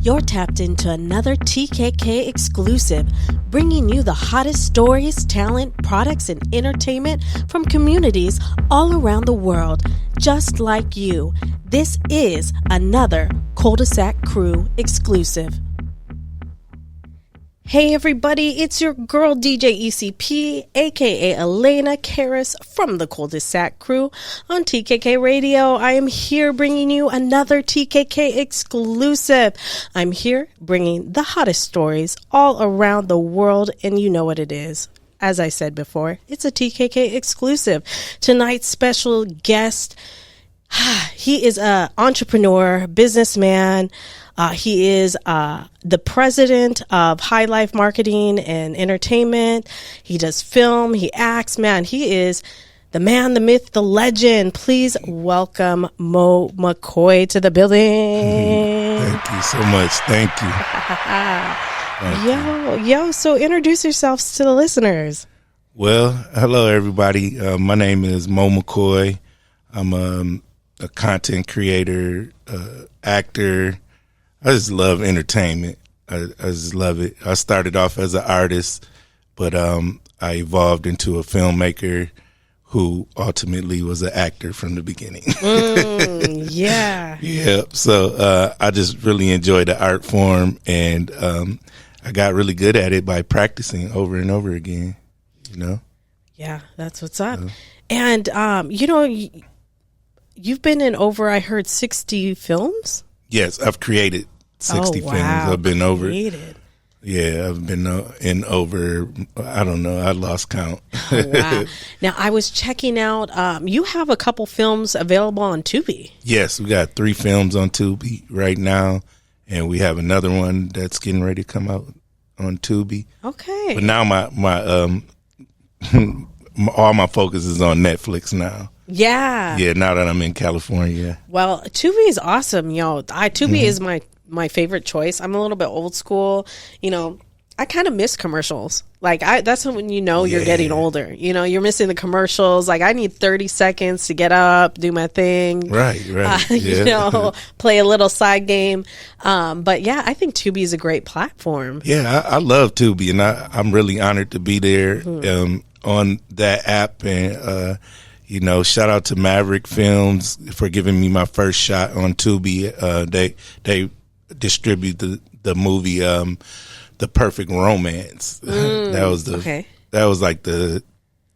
You're tapped into another TKK exclusive, bringing you the hottest stories, talent, products, and entertainment from communities all around the world, just like you. This is another Cul-de-sac Crew exclusive. Hey everybody, it's your girl DJ ECP, aka Elena Charis from the Cul-de-sac Crew on TKK Radio. I am here bringing you another TKK exclusive. I'm here bringing the hottest stories all around the world, and you know what it is. As I said before, it's a TKK exclusive. Tonight's special guest, he is an entrepreneur, businessman. He is the president of Highlife Marketing and Entertainment. He does film. He acts. Man, he is the man, the myth, the legend. Please welcome Moe McCoy to the building. Thank you so much. Thank you. Yo, so introduce yourselves to the listeners. Well, hello, everybody. My name is Moe McCoy. I'm a content creator, actor. I just love entertainment. I just love it. I started off as an artist, but I evolved into a filmmaker who ultimately was an actor from the beginning. Yeah. Yeah. So I just really enjoy the art form, and I got really good at it by practicing over and over again, you know? Yeah, that's what's up. And, you've been in over, I heard, 60 films? Yes, I've created 60 films. I've been over. Created. Yeah, I've been in over, I don't know, I lost count. Oh, wow. Now, I was checking out, you have a couple films available on Tubi. Yes, we got 3 films on Tubi right now, and we have another one that's getting ready to come out on Tubi. Okay. But now all my focus is on Netflix now. Yeah. Yeah, now that I'm in California. Well, Tubi is awesome, Tubi is my favorite choice. I'm a little bit old school. I kind of miss commercials. That's when you're getting older. You're missing the commercials. I need 30 seconds to get up, do my thing. Right. Play a little side game. But yeah, I think Tubi is a great platform. Yeah, I love Tubi, and I'm really honored to be there on that app. And shout out to Maverick Films for giving me my first shot on Tubi. They distribute the movie The Perfect Romance. That was like the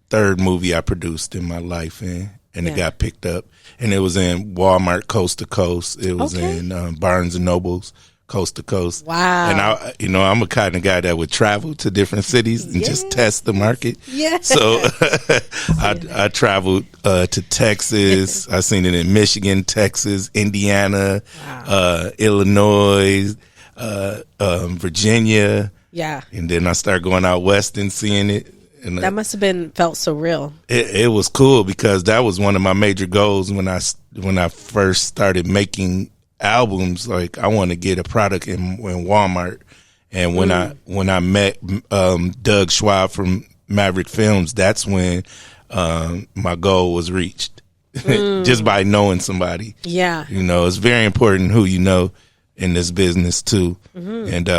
third movie I produced in my life, and it got picked up, and it was in Walmart coast to coast. It was in Barnes and Noble's coast to coast. Wow. And I'm a kind of guy that would travel to different cities and just test the market. Yeah. So I traveled to Texas. I seen it in Michigan, Texas, Indiana, Illinois, Virginia. Yeah. And then I started going out west and seeing it. And that must have felt so real. It was cool because that was one of my major goals when I first started making albums. I want to get a product in Walmart, and when I met Doug Schwab from Maverick Films, that's when my goal was reached. Just by knowing somebody. Yeah, it's very important who you know in this business too. And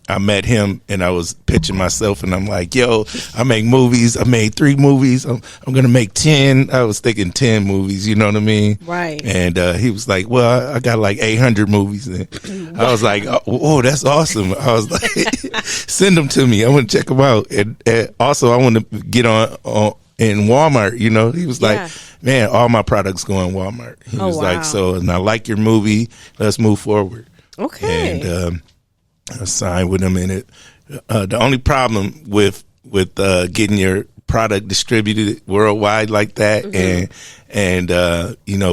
I met him, and I was pitching myself, and I'm like, yo, I make movies. I made 3 movies. I'm gonna make 10. I was thinking 10 movies, you know what I mean? Right. And he was like, well, I got like 800 movies. And I was like, oh, that's awesome. I was like, send them to me. I want to check them out. And also I want to get on in Walmart. He was like, man, all my products go in Walmart. He was like, so, and I like your movie. Let's move forward. Okay. And I signed with him in it. The only problem with getting your product distributed worldwide like that, and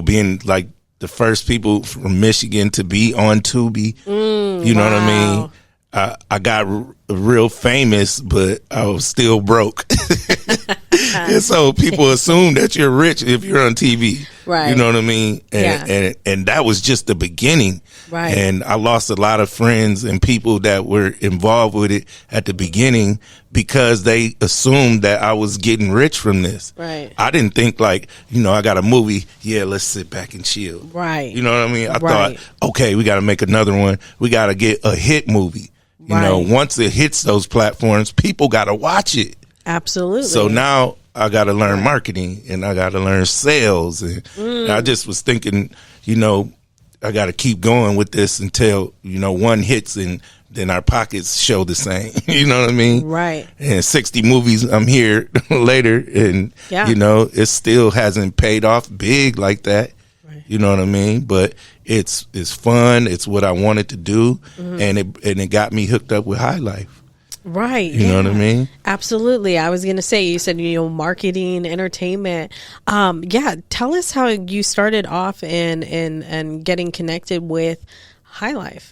being like the first people from Michigan to be on Tubi, you know what I mean? I got real famous, but I was still broke. And so people assume that you're rich if you're on TV. Right. You know what I mean? And that was just the beginning. Right. And I lost a lot of friends and people that were involved with it at the beginning because they assumed that I was getting rich from this. Right. I didn't think like, I got a movie. Yeah, let's sit back and chill. Right. You know what I mean? I thought, okay, we got to make another one. We got to get a hit movie. You know, once it hits those platforms, people got to watch it. Absolutely. So now I got to learn marketing and I got to learn sales. And I just was thinking, I got to keep going with this until, one hits and then our pockets show the same. You know what I mean? Right. And 60 movies, I'm here later and, it still hasn't paid off big like that. Right. You know what I mean? But it's fun. It's what I wanted to do. And it got me hooked up with Highlife. Right. You know what I mean? Absolutely. I was going to say, you said, marketing, entertainment. Tell us how you started off and getting connected with Highlife.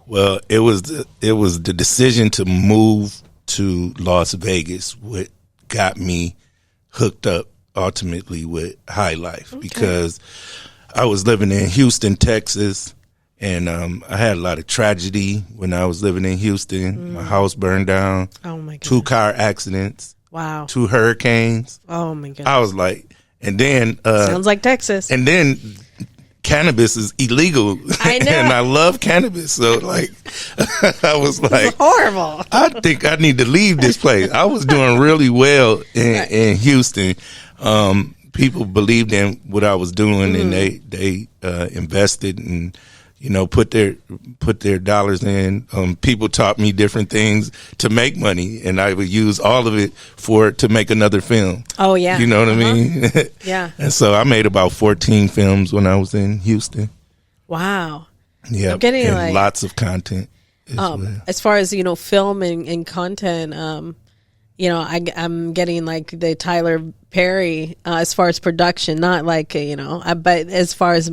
Well, it was the decision to move to Las Vegas what got me hooked up ultimately with Highlife because I was living in Houston, Texas. And I had a lot of tragedy when I was living in Houston. My house burned down. Oh, my God. 2 car accidents. Wow. 2 hurricanes. Oh, my God. I was like, and then. Sounds like Texas. And then cannabis is illegal. I know. And I love cannabis. So, like, I was like. It's horrible. I think I need to leave this place. I was doing really well in Houston. People believed in what I was doing and they invested and. Put their dollars in. People taught me different things to make money, and I would use all of it to make another film. Oh yeah, you know what I mean? Yeah. And so I made about 14 films when I was in Houston. Wow. Yeah, I'm getting and lots of content. As far as film and content, I'm getting like the Tyler Perry as far as production, not like but as far as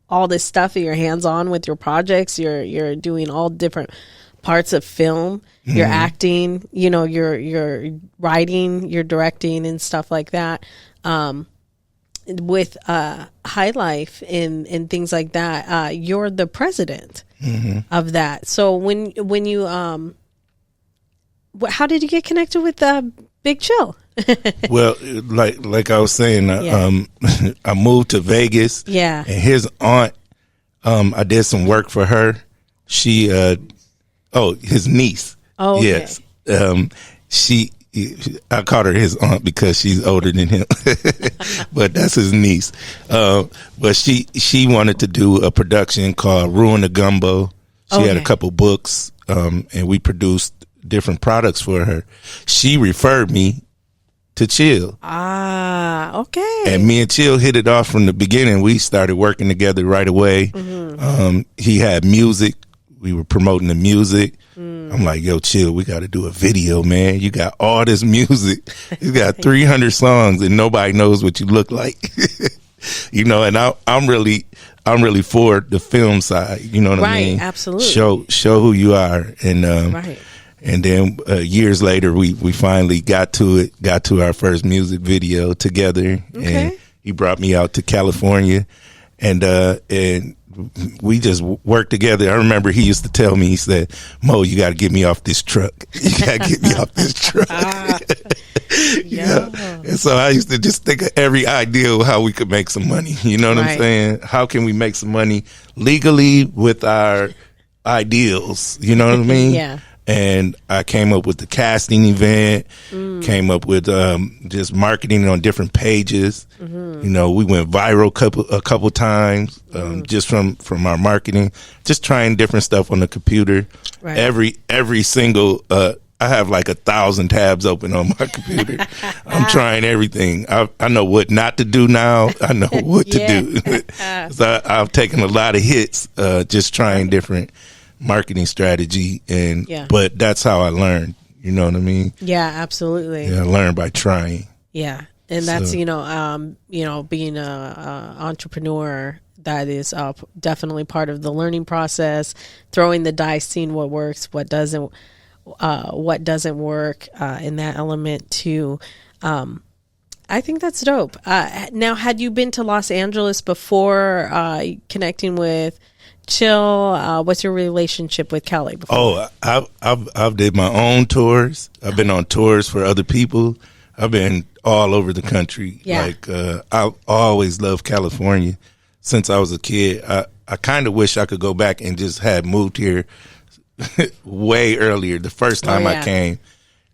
all this stuff that you're hands on with your projects, you're doing all different parts of film. You're acting, you're writing, you're directing and stuff like that. With Highlife and things like that, you're the president of that. So when you how did you get connected with Big Chill? Well, like I was saying, I moved to Vegas. Yeah. And his aunt, I did some work for her. She, his niece. Oh, okay. Yes. I called her his aunt because she's older than him, but that's his niece. But she wanted to do a production called Ruin the Gumbo. She had a couple books, and we produced different products for her. She referred me to Chill. Ah, okay. And me and Chill hit it off from the beginning. We started working together right away. He had music. We were promoting the music. I'm like, yo, Chill, we got to do a video, man. You got all this music. You got 300 songs and nobody knows what you look like. And I'm really for the film side. You know what I mean? Right, absolutely. Show who you are. And right. And then years later, we finally got to our first music video together. Okay. And he brought me out to California, and we just worked together. I remember he used to tell me, he said, "Mo, you got to get me off this truck. You got to get me off this truck." Yeah. And so I used to just think of every idea of how we could make some money. You know what I'm saying? How can we make some money legally with our ideals? You know what I mean? Yeah. And I came up with the casting event, came up with just marketing on different pages. We went viral a couple times just from our marketing, just trying different stuff on the computer. Right. Every single I have like 1,000 tabs open on my computer. I'm trying everything. I know what not to do now. I know what to do. So I've taken a lot of hits just trying different marketing strategy, but that's how I learned. You know what I mean? Yeah, absolutely. Yeah, I learned by trying. Yeah, and that's being a entrepreneur. That is definitely part of the learning process. Throwing the dice, seeing what works, what doesn't work in that element too. I think that's dope. Now, had you been to Los Angeles before connecting with Chill? What's your relationship with Cali before? Oh, I've did my own tours. I've been on tours for other people. I've been all over the country. Yeah. Like I always loved California since I was a kid. I kind of wish I could go back and just had moved here way earlier. The first time I came,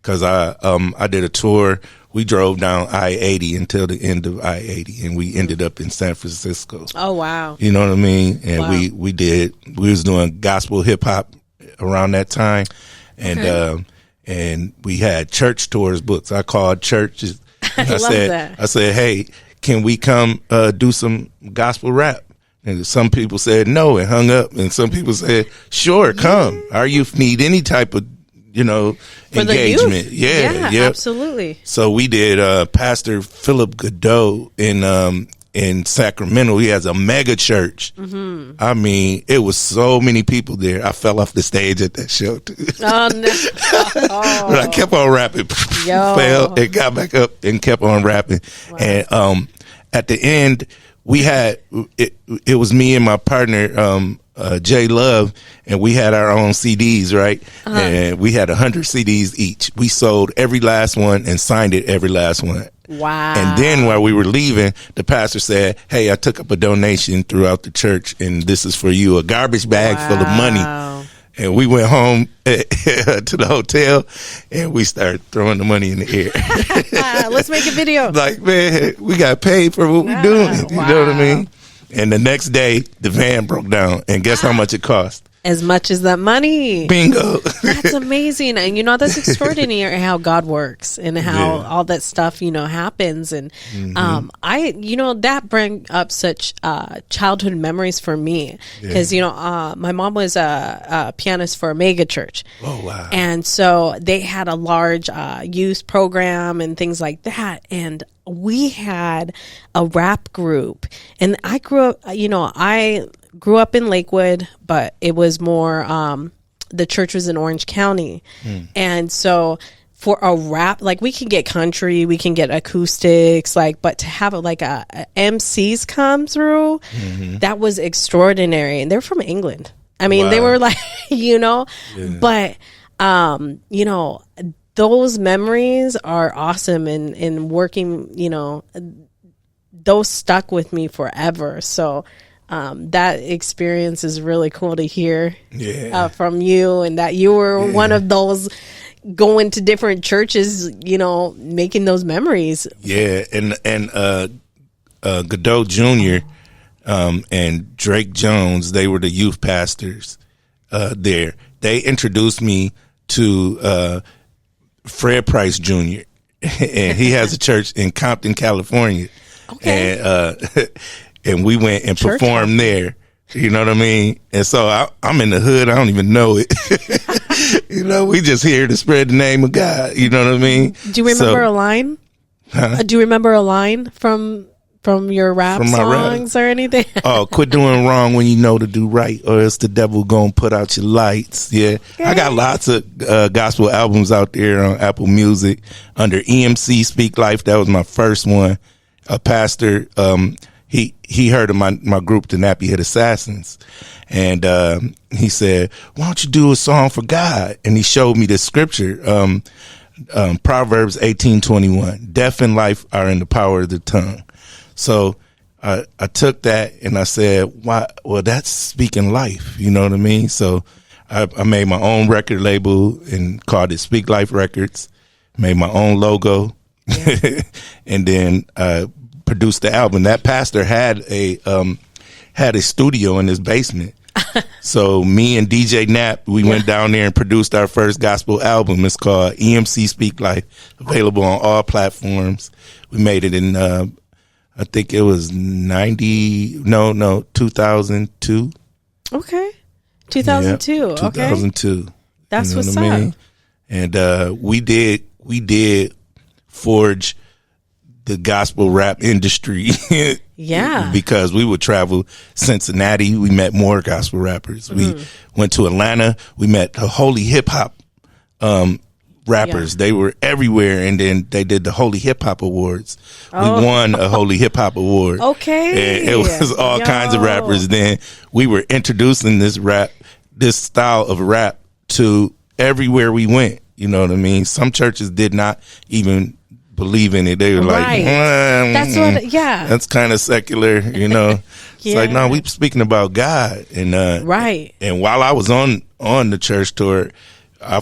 because I did a tour. We drove down I-80 until the end of I-80, and we ended up in San Francisco. Oh, wow. You know what I mean? And we was doing gospel hip hop around that time, and and we had church tours booked. I called churches. I love that. I said, hey, can we come do some gospel rap? And some people said no and hung up, and some people said, sure, come. Our youth need any type of, for engagement. Yeah, absolutely. So we did Pastor Philip Godot in Sacramento. He has a mega church. Mm-hmm. I mean, it was so many people there. I fell off the stage at that show too. Oh no! But I kept on rapping. Fell and got back up and kept on rapping. Wow. And at the end, we had it was me and my partner Jay Love, and we had our own CDs, right? Uh-huh. And we had 100 CDs each. We sold every last one and signed it every last one. Wow. And then while we were leaving, the pastor said, hey, I took up a donation throughout the church, and this is for you, a garbage bag full of money. And we went home to the hotel, and we started throwing the money in the air. Let's make a video. Like, man, we got paid for what we're doing. You know what I mean? And the next day, the van broke down. And guess how much it cost? As much as that money. Bingo. That's amazing. And, that's extraordinary how God works and how all that stuff, happens. And that bring up such childhood memories for me. Because, my mom was a pianist for a mega church. Oh, wow. And so they had a large youth program and things like that. And we had a rap group. And I grew up in Lakewood, but it was more, the church was in Orange County. And so for a rap, like we can get country, we can get acoustics, but to have a MCs come through, that was extraordinary. And they're from England. I mean, they were but, those memories are awesome and working, those stuck with me forever. So, that experience is really cool to hear from you, and that you were one of those going to different churches, making those memories. Yeah. And Godot Jr. And Drake Jones, they were the youth pastors there. They introduced me to Fred Price Jr. and he has a church in Compton, California. Okay. And we went and performed there. You know what I mean? And so I'm in the hood. I don't even know it. We just here to spread the name of God. You know what I mean? Do you remember a line? Huh? Do you remember a line from your rap songs or anything? Oh, quit doing wrong when you know to do right, or else the devil gonna put out your lights. Yeah. I got lots of gospel albums out there on Apple Music under EMC Speak Life. That was my first one. A pastor, he heard of my group, the Nappy Head Assassins, and he said, why don't you do a song for God? And he showed me this scripture, Proverbs 18:21, death and life are in the power of the tongue. So I took that and I said, why? Well, that's speaking life. You know what I mean? So I made my own record label and called it Speak Life Records, made my own logo, and then produced the album. That pastor had a studio in his basement. So me and DJ Nap, we went down there and produced our first gospel album. It's called EMC Speak Life, available on all platforms. We made it in I think it was 2002. Okay. 2002. Yeah, 2002. Okay. That's what's up. And we did forge the gospel rap industry. Yeah. Because we would travel Cincinnati, we met more gospel rappers. We went to Atlanta, we met a holy hip hop rappers. They were everywhere, and then they did the Holy Hip Hop Awards. We won a Holy Hip Hop Award. Okay. And it was all kinds of rappers. Then we were introducing this style of rap to everywhere we went. You know what I mean? Some churches did not even believe in it. They were like, that's what, that's kind of secular, you know. It's like, no, we speaking about God. And and while I was on the church tour, I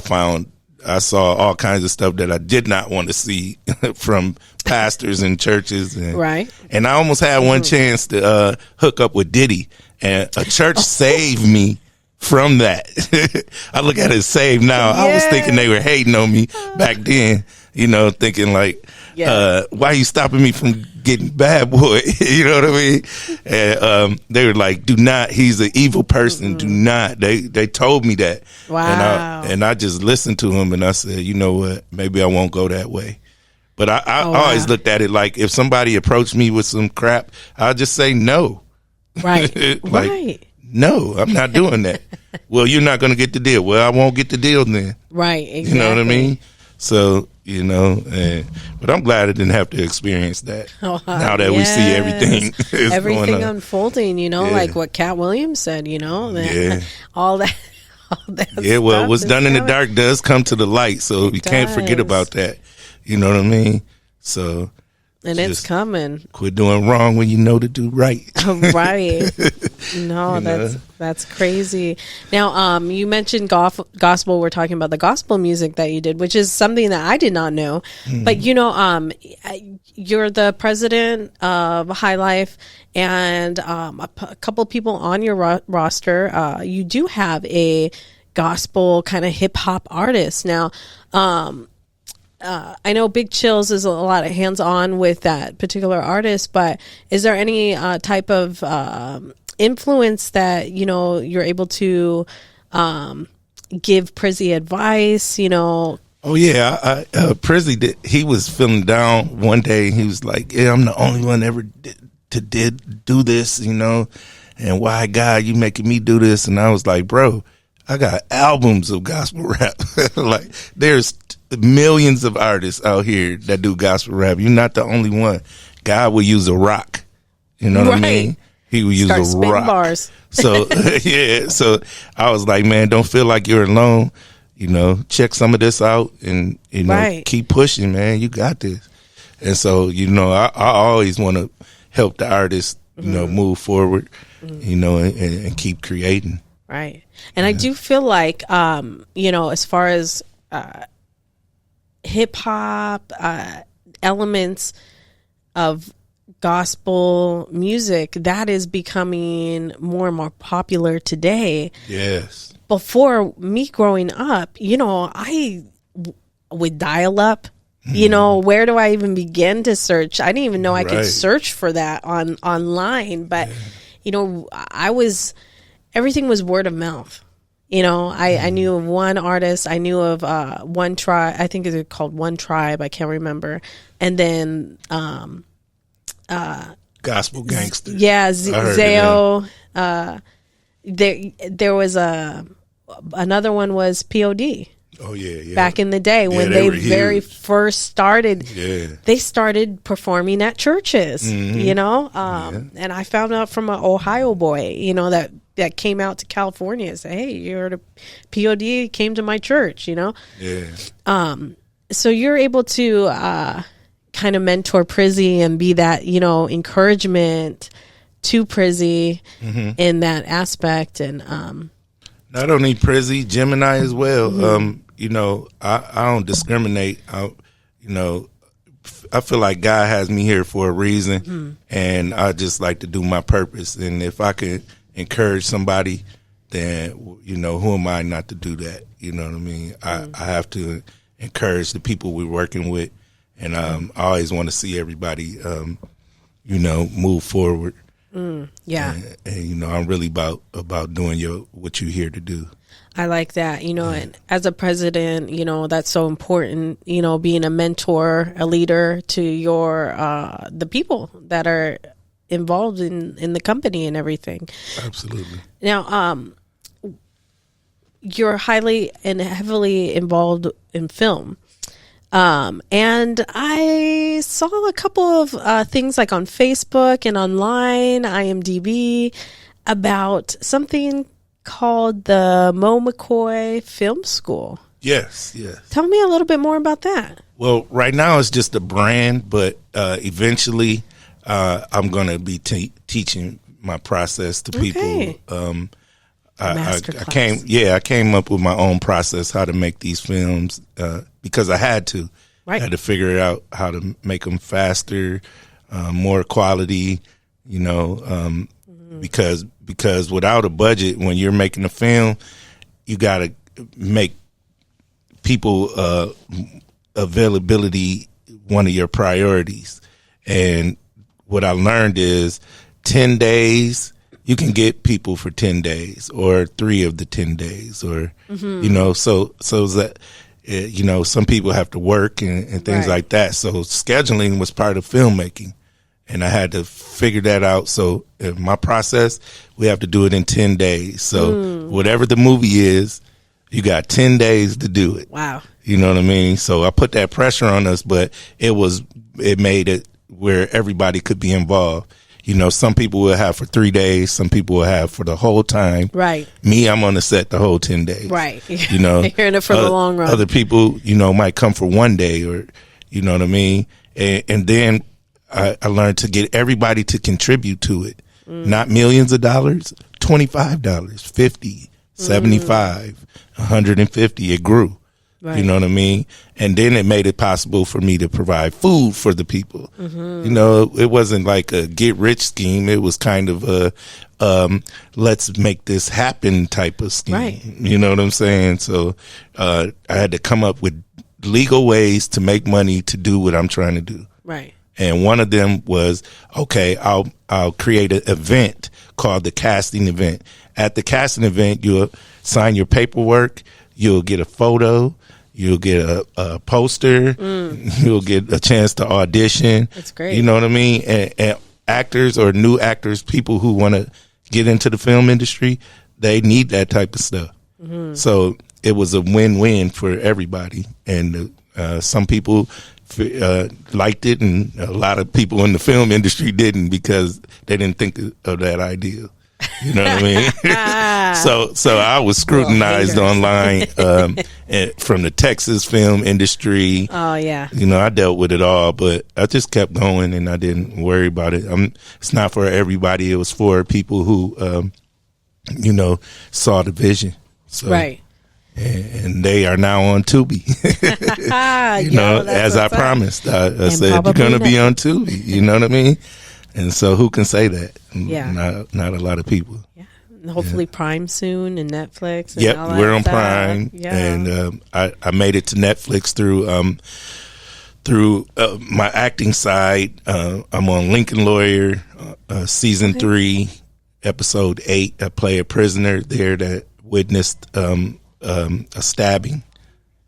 saw all kinds of stuff that I did not want to see from pastors and churches. And, and I almost had one chance to hook up with Diddy, and a church saved me from that. I look at it saved now. I was thinking they were hating on me back then, you know, thinking like, why are you stopping me from getting Bad Boy? You know what I mean? And they were like, do not, he's an evil person. Do not. They told me that. Wow. And I just listened to him, and I said, you know what, maybe I won't go that way. But I always looked at it like, if somebody approached me with some crap, I'll just say no. Like, no, I'm not doing that. Well, you're not going to get the deal. Well, I won't get the deal then. Exactly. You know what I mean? So, you know, but I'm glad I didn't have to experience that. Now that we see everything going on. Unfolding, you know, like what Cat Williams said, you know, all that. Well, what's done in the dark does come to the light, so you can't forget about that. You know what I mean? So. And it's coming. Quit doing wrong when you know to do right. Right. No, that's crazy. Now, you mentioned gospel. We're talking about the gospel music that you did, which is something that I did not know. But, you know, you're the president of Highlife, and a couple people on your roster. You do have a gospel kind of hip hop artist. Now, I know Big Chills is a lot of hands-on with that particular artist, but is there any type of influence that, you know, you're able to give Prizzy advice, you know? Oh, yeah. Prizzy, he was feeling down one day. He was like, yeah, I'm the only one ever did do this, you know, and why, God, you making me do this? And I was like, bro, I got albums of gospel rap. Like, there's millions of artists out here that do gospel rap. You're not the only one. God will use a rock. You know what I mean? He will use a rock. Bars. So, so I was like, man, don't feel like you're alone. You know, check some of this out and, you know, keep pushing, man. You got this. And so, you know, I always want to help the artists, you know, move forward, you know, and keep creating. Right. And I do feel like, you know, as far as hip hop elements of gospel music, that is becoming more and more popular today. Yes. Before me growing up, you know, I would dial up. You know, where do I even begin to search? I didn't even know I could search for that online. But, you know, everything was word of mouth. You know, I knew of one artist. I knew of one tribe. I think it's called One Tribe. I can't remember. And then Gospel Gangsters. Yeah, Zao. There was another one was POD. Oh yeah. Back in the day when they very first started, they started performing at churches. You know, and I found out from an Ohio boy, you know, that came out to California and said, hey, you heard of POD, came to my church, you know? So you're able to kind of mentor Prizzy and be that, you know, encouragement to Prizzy in that aspect. And not only Prizzy, Gemini as well. You know, I don't discriminate. You know, I feel like God has me here for a reason, and I just like to do my purpose. And if I can encourage somebody, then, you know, who am I not to do that? You know what I mean? I have to encourage the people we're working with, and I always want to see everybody, you know, move forward. And you know, I'm really about doing what you're here to do. I like that, you know, and as a president, you know, that's so important, you know, being a mentor, a leader to your, the people that are involved in the company and everything. Absolutely. Now, you're highly and heavily involved in film. And I saw a couple of things like on Facebook and online, IMDb, about something called the Moe McCoy Film School. Yes, yes. Tell me a little bit more about that. Well, right now it's just a brand, but eventually I'm going to be teaching my process to people. I came up with my own process how to make these films because I had to. Right. I had to figure out how to make them faster, more quality, because without a budget, when you're making a film, you got to make people availability one of your priorities. And what I learned is 10 days, you can get people for 10 days or 3 of the 10 days or, so that, some people have to work and things like that. So scheduling was part of filmmaking and I had to figure that out. So in my process, we have to do it in 10 days. So whatever the movie is, you got 10 days to do it. Wow. You know what I mean? So I put that pressure on us, but it made it where everybody could be involved. Some people will have for 3 days. Some people will have for the whole time. Right. Me, I'm on the set the whole 10 days. Right. You're in it for the long run. Other people, might come for 1 day or, you know what I mean? And then I learned to get everybody to contribute to it. Not millions of dollars, $25, $50, $75, $150. It grew. Right. You know what I mean? And then it made it possible for me to provide food for the people. It wasn't like a get rich scheme. It was kind of a let's make this happen type of scheme. Right. You know what I'm saying? So I had to come up with legal ways to make money to do what I'm trying to do. Right. And one of them was, okay, I'll create an event called the casting event. At the casting event, you'll sign your paperwork, you'll get a photo, you'll get a poster, you'll get a chance to audition. That's great. You know what I mean? And actors or new actors, people who want to get into the film industry, they need that type of stuff. So it was a win-win for everybody. And some people liked it, and a lot of people in the film industry didn't because they didn't think of that idea. You know what I mean? So I was scrutinized online from the Texas film industry. Oh yeah. I dealt with it all, but I just kept going and I didn't worry about it. It's not for everybody. It was for people who, saw the vision. So, right. And they are now on Tubi. As I promised. I said, you're going to be on Tubi. You know what I mean? And so who can say that? Yeah. Not a lot of people. Yeah. Hopefully Prime soon and Netflix. And yep, we're on Prime. Yeah. And I made it to Netflix through my acting side. I'm on Lincoln Lawyer, season 3, episode 8. I play a prisoner there that witnessed a stabbing.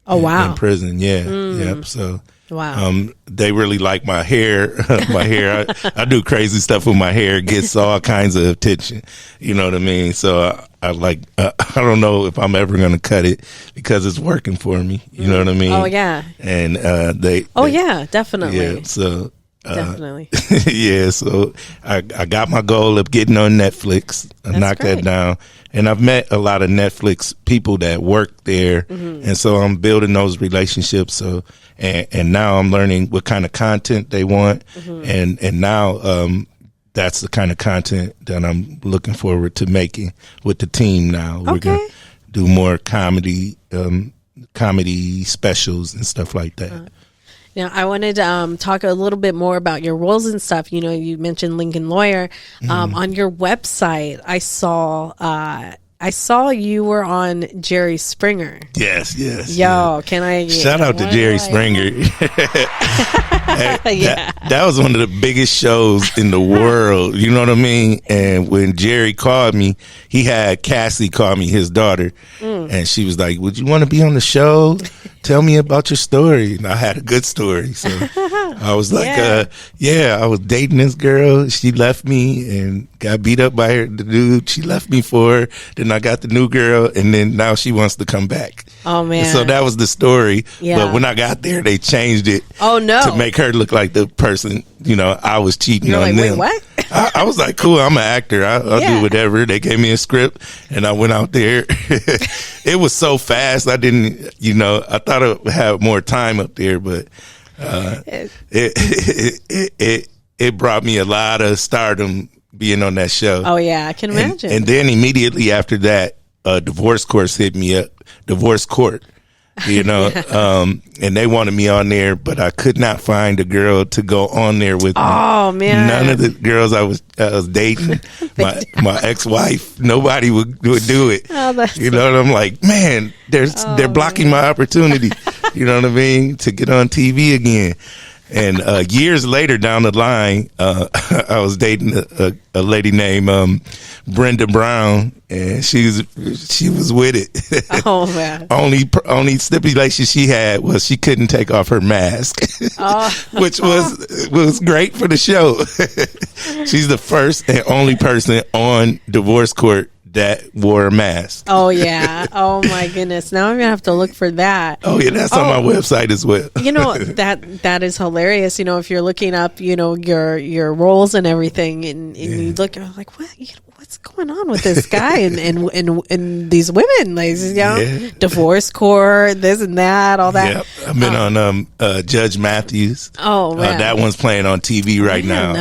Oh, wow. In prison, yeah. Yep. So wow. They really like my hair. My hair, I do crazy stuff with my hair. It gets all kinds of attention. You know what I mean? So I don't know if I'm ever going to cut it because it's working for me. You know what I mean? Oh yeah. And yeah, definitely. Yeah. So definitely. Yeah. So I got my goal of getting on Netflix. I knocked that down. And I've met a lot of Netflix people that work there. And so I'm building those relationships. So, and now I'm learning what kind of content they want. And now, that's the kind of content that I'm looking forward to making with the team now. We're going to do more comedy specials and stuff like that. Now, I wanted to talk a little bit more about your roles and stuff. You mentioned Lincoln Lawyer. On your website, I saw you were on Jerry Springer. Yes. Can I shout out to Jerry Springer? That was one of the biggest shows in the world. You know what I mean? And when Jerry called me, he had Cassie call me, his daughter, and she was like, "Would you want to be on the show?" tell me about your story. And I had a good story. So I was like, I was dating this girl. She left me and got beat up by the dude she left me for. Then I got the new girl, and then now she wants to come back. Oh, man. And so that was the story. Yeah. But when I got there, they changed it. Oh, no. To make her look like the person, I was cheating on them. Wait, what? I was like, cool, I'm an actor. I'll do whatever. They gave me a script, and I went out there. It was so fast. I didn't, I thought I would have more time up there, but it brought me a lot of stardom being on that show. Oh, yeah, I can imagine. And then immediately after that, divorce court hit me up. Divorce court. And they wanted me on there, but I could not find a girl to go on there with me. Oh, man. None of the girls I was dating, my ex-wife, nobody would do it. And I'm like, man, they're blocking my opportunity, you know what I mean, to get on TV again. And years later down the line, I was dating a lady named Brenda Brown, and she was with it. Oh, man! Only stipulation she had was she couldn't take off her mask, which was great for the show. She's the first and only person on Divorce Court that wore a mask. Oh, yeah. Oh, my goodness. Now I'm going to have to look for that. Oh, yeah. That's on my website as well. That is hilarious. If you're looking up, your roles and everything, and you look, you're like, what? What's going on with this guy and these women? Like, divorce court, this and that, all that. Yeah. I've been on Judge Matthews. Oh, man. That one's playing on TV right now.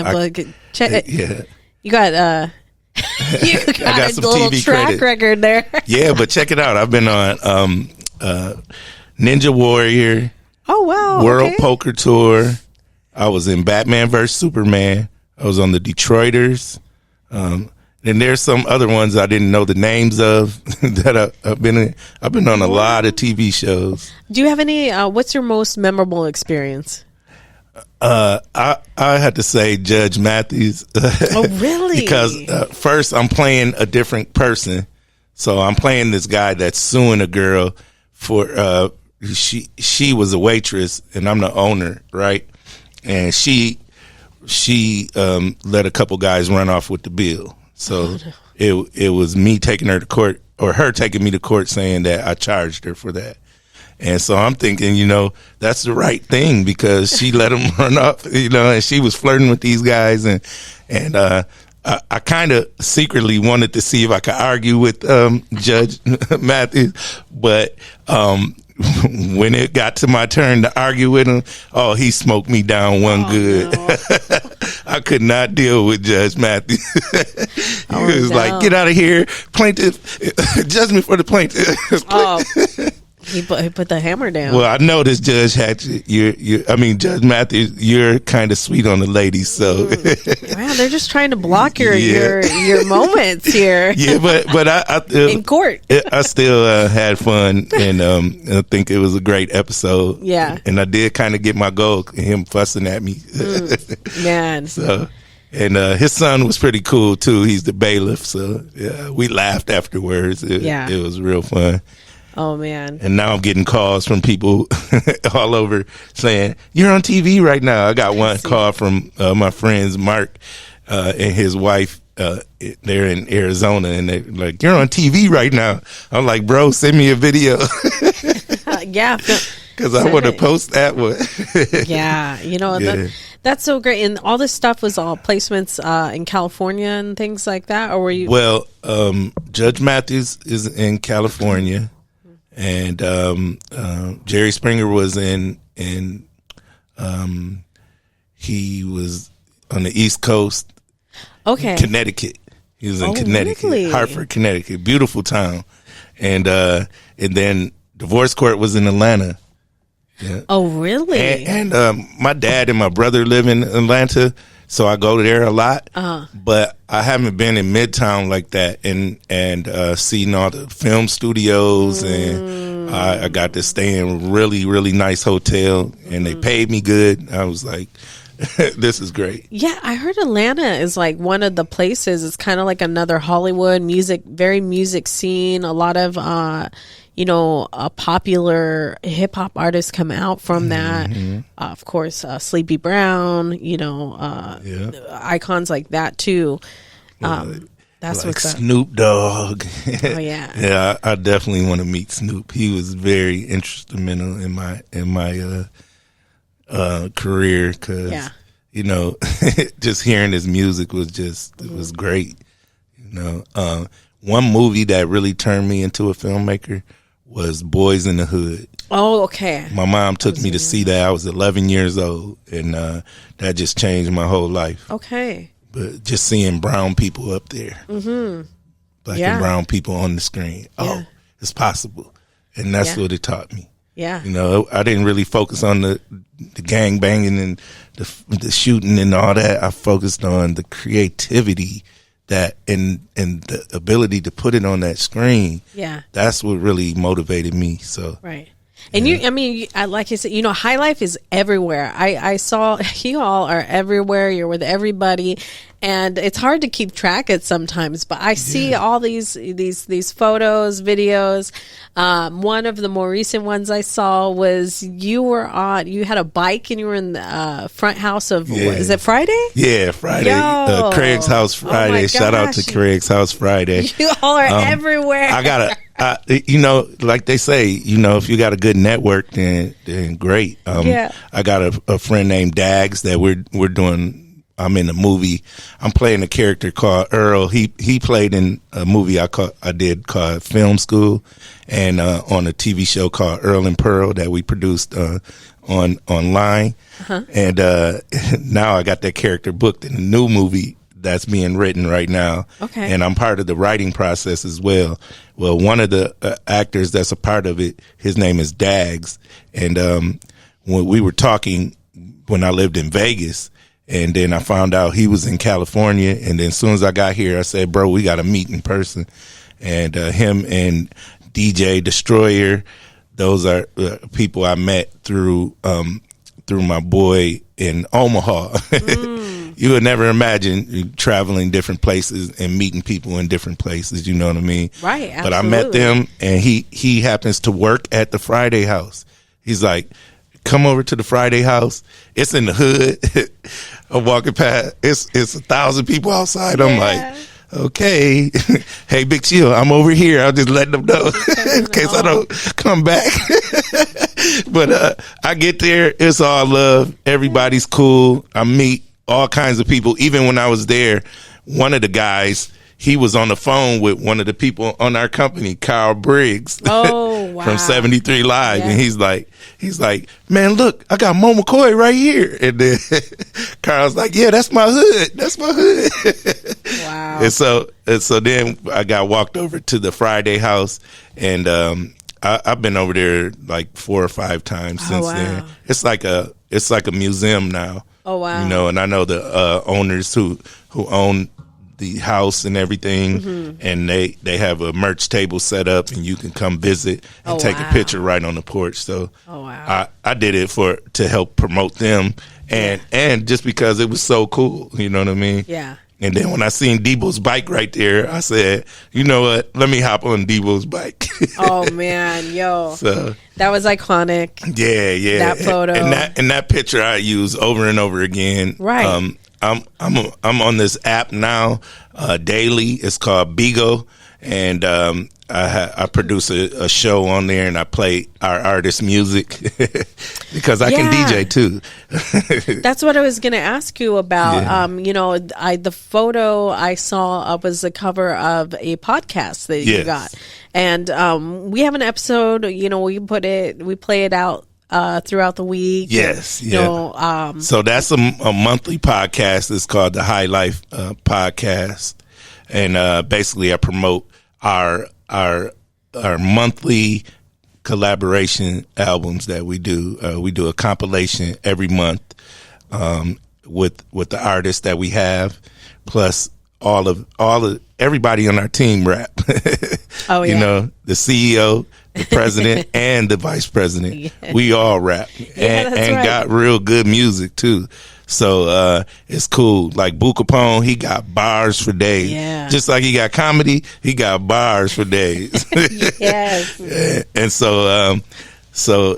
You got... You got some a little TV track record there. Yeah, but check it out. I've been on Ninja Warrior. Oh, wow. World Poker Tour. I was in Batman vs. Superman. I was on the Detroiters. And there's some other ones I didn't know the names of that I've been in. I've been on a lot of TV shows. Do you have any, what's your most memorable experience? I had to say Judge Matthews. Oh, really? Because first I'm playing a different person. So I'm playing this guy that's suing a girl for she was a waitress and I'm the owner, right? And she let a couple guys run off with the bill. So it was me taking her to court, or her taking me to court, saying that I charged her for that. And so I'm thinking, that's the right thing, because she let them run up, and she was flirting with these guys. And I kind of secretly wanted to see if I could argue with Judge Matthews. But when it got to my turn to argue with him, he smoked me down good. No. I could not deal with Judge Matthews. He was like, get out of here, plaintiff, judgment for the plaintiff. He put the hammer down. Well, I know this Judge Hatchett. Judge Matthews, you're kind of sweet on the ladies. So, wow, they're just trying to block your moments here. Yeah, but I in court, I still had fun, and I think it was a great episode. Yeah, and I did kind of get my goal, him fussing at me. Man, so. And his son was pretty cool too. He's the bailiff. So yeah, we laughed afterwards. It was real fun. Oh, man. And now I'm getting calls from people all over saying, you're on TV right now. I got one call from my friends, Mark and his wife. They're in Arizona, and they're like, you're on TV right now. I'm like, bro, send me a video. Yeah. Because I want to post that one. Yeah. That's so great. And all this stuff was all placements in California and things like that? Or were you? Well, Judge Matthews is in California. And Jerry Springer was in he was on the East Coast. Okay. Connecticut. He was in Connecticut. Really? Hartford, Connecticut. Beautiful town. And then Divorce Court was in Atlanta. Yeah. Oh, really? And my dad and my brother live in Atlanta, so I go there a lot. But I haven't been in Midtown like that, and seen all the film studios, and I got to stay in a really, really nice hotel, and they paid me good. I was like, this is great. Yeah, I heard Atlanta is like one of the places. It's kind of like another Hollywood very music scene. A lot of popular hip hop artists come out from that. Of course, Sleepy Brown, icons like that too. That's like what's up. Snoop Dogg. Oh yeah. Yeah, I definitely want to meet Snoop. He was very instrumental in my career because just hearing his music was it was great. One movie that really turned me into a filmmaker was Boys in the Hood. Oh, okay. My mom took me to see that. I was 11 years old, and that just changed my whole life. Okay. But just seeing brown people up there, black and brown people on the screen, it's possible. And that's what it taught me. Yeah. I didn't really focus on the gang banging and the shooting and all that. I focused on the creativity that and the ability to put it on that screen. Yeah. That's what really motivated me. So right. And like you said, High Life is everywhere. I saw you all are everywhere. You're with everybody, and it's hard to keep track at sometimes. But I see all these photos, videos. One of the more recent ones I saw was you had a bike and you were in the front house of is it Friday? Yeah, Friday. Craig's House Friday. Shout out to Craig's House Friday. You all are everywhere. I gotta. Like they say, if you got a good network, then great. I got a friend named Dags that we're doing. I'm in a movie. I'm playing a character called Earl. He played in a movie I did called Film School, and on a TV show called Earl and Pearl that we produced online. And now I got that character booked in a new movie that's being written right now. Okay. And I'm part of the writing process as well. Well, one of the actors that's a part of it, his name is Dags. And when we were talking when I lived in Vegas, and then I found out he was in California. And then as soon as I got here, I said, bro, we got to meet in person. And him and DJ Destroyer, those are people I met through my boy in Omaha. You would never imagine traveling different places and meeting people in different places. You know what I mean? Right. Absolutely. But I met them, and he happens to work at the Friday House. He's like, come over to the Friday House. It's in the hood. I'm walking past. It's 1,000 people outside. I'm like, okay. Hey, Big Chill, I'm over here. I'll just let them know in case I don't come back. But I get there. It's all love. Everybody's cool. I meet all kinds of people. Even when I was there, one of the guys, he was on the phone with one of the people on our company, Kyle Briggs. Oh, wow. From 73 Live. And he's like, man, look, I got Moe McCoy right here. And then Kyle's like, yeah, that's my hood. That's my hood. Wow. And so then I got walked over to the Friday House, and I've been over there like 4 or 5 times since then. It's like a museum now. Oh wow! And I know the owners who own the house and everything, and they have a merch table set up, and you can come visit and take a picture right on the porch. So I did it to help promote them, and just because it was so cool. You know what I mean? Yeah. And then when I seen Debo's bike right there, I said, you know what? Let me hop on Debo's bike. Oh man, yo. So that was iconic. Yeah. That photo. And that picture I use over and over again. Right. I'm on this app now, daily. It's called Bigo, and I produce a show on there, and I play our artist music because I can DJ too. That's what I was going to ask you about. The photo I saw was the cover of a podcast that you got, and we have an episode. We play it out throughout the week. Yes, so that's a monthly podcast. It's called the Highlife podcast, and basically I promote our monthly collaboration albums that we do. We do a compilation every month with the artists that we have, plus all of everybody on our team rap. Oh yeah. The CEO, the president, and the vice president. We all rap and right. got real good music too. So it's cool. Like Boo Capone, he got bars for days. Yeah. Just like he got comedy, he got bars for days. Yes. And so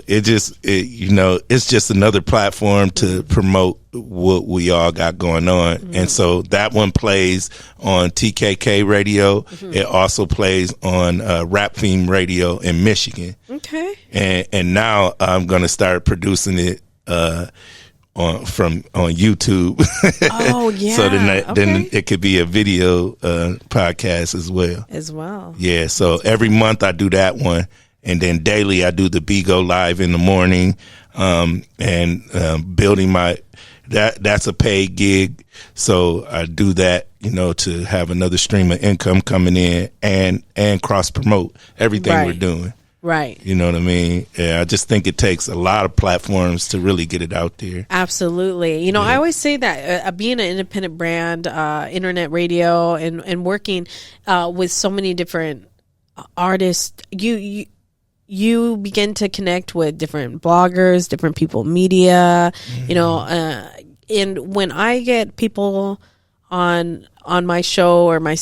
it's just another platform to promote what we all got going on. And so that one plays on TKK radio. It also plays on Rap Theme Radio in Michigan. Okay. And now I'm going to start producing it on YouTube. Oh, yeah. So then it could be a video podcast as well. Yeah. So every month I do that one. And then daily I do the Bigo Live in the morning, and building that's a paid gig. So I do that, to have another stream of income coming in and cross promote everything we're doing. Right. You know what I mean? Yeah, I just think it takes a lot of platforms to really get it out there. Absolutely. I always say that being an independent brand, internet radio, and working with so many different artists, you begin to connect with different bloggers, different people, media, and when I get people on my show or my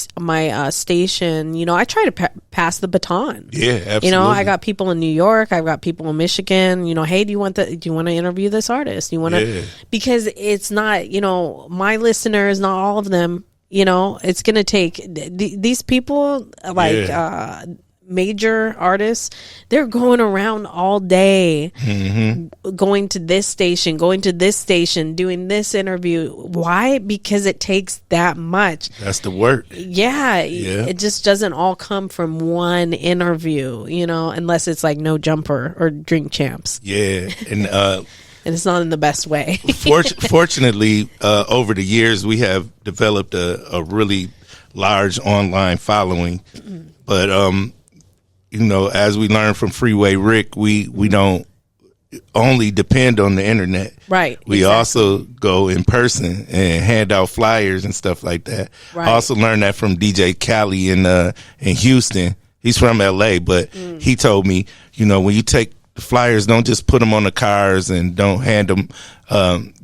station, I try to pass the baton. Yeah, absolutely. I got people in New York, I've got people in Michigan. Hey, do you want to interview this artist? Do you want to? Because it's not, my listeners, not all of them. It's going to take these people like. Major artists, they're going around all day, going to this station, doing this interview. Why? Because it takes that much. That's the work. Yeah. It just doesn't all come from one interview, unless it's like No Jumper or Drink Champs. Yeah. And and it's not in the best way. Fortunately, over the years, we have developed a really large online following. But as we learned from Freeway Rick, we don't only depend on the internet. Right. We also go in person and hand out flyers and stuff like that. Right. I also learned that from DJ Cali in Houston. He's from LA, but he told me, when you take the flyers, don't just put them on the cars and don't hand them,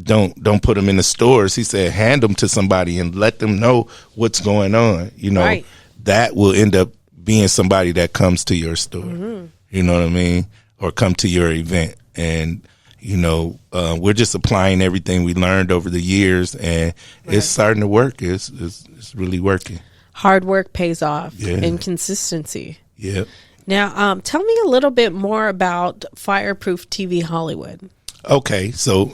don't put them in the stores. He said, hand them to somebody and let them know what's going on. Right. That will end up being somebody that comes to your store, you know what I mean? Or come to your event. And, we're just applying everything we learned over the years, and it's starting to work. It's really working. Hard work pays off, and consistency. Yeah. Now, tell me a little bit more about Fireproof TV Hollywood. Okay. So,